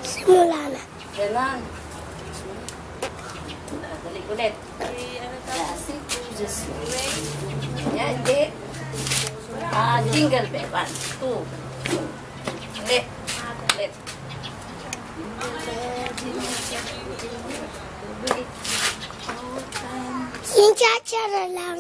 Simula na. Ganon. Dali ulit. Classic just wait. Yan, hindi. Jingle bell. 1, 2. Ulit. Ulit. Yung cha-cha na lang.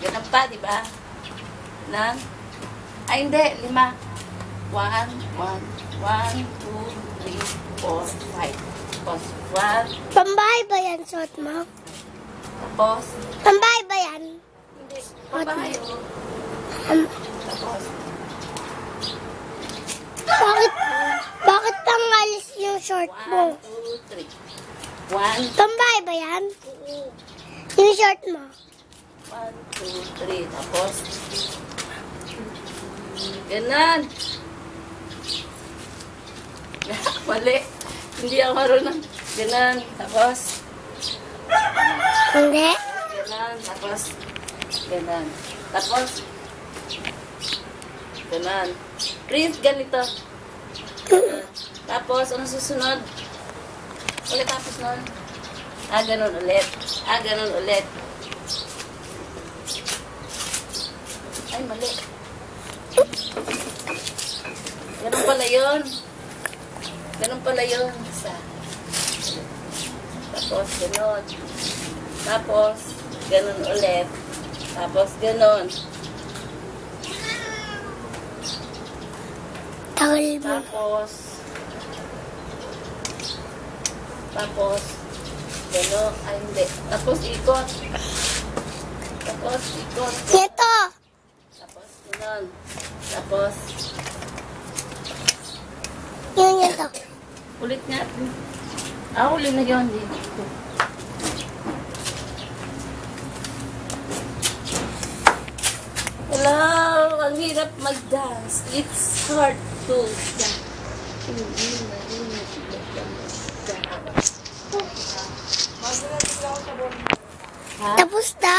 Ganun pa, di ba? Nang? Ay, hindi. 5. 1, 1, 1, 2, 3, 4, 5. Tapos, 1. Pambahay ba yan, suot mo? Tapos, Pambahay ba yan? hindi. Pabahay. Tapos, Bakit pangalis yung short 1, mo? 2, 3. 1, Pambahay ba yan? Yung short mo? 1, 2, 3. Tapos, ganon. Mali. Hindi ako marunong. Ganon. Tapos, Hindi. ganon. Tapos, ganon. Tapos, ganon. Prince, ganito. Ganon. Tapos, ano susunod? Ulit tapos nun. Ganon ulit. Ganon ulit. Ay, mali. Ganun pala yun. Ganun pala yun. Isa. Tapos, ganun. Tapos, ganun ulit. Tapos, ganun. Tawal mo. Tapos, ganun. Ay, hindi. Tapos, ikot. Tapos, ikot. Ito. Tapos, ganun. Tapos, Yun to. ulit nga. Uli na yun. Dito. Hello! Ang hirap mag-dance. It's hard to dance. Tapos na.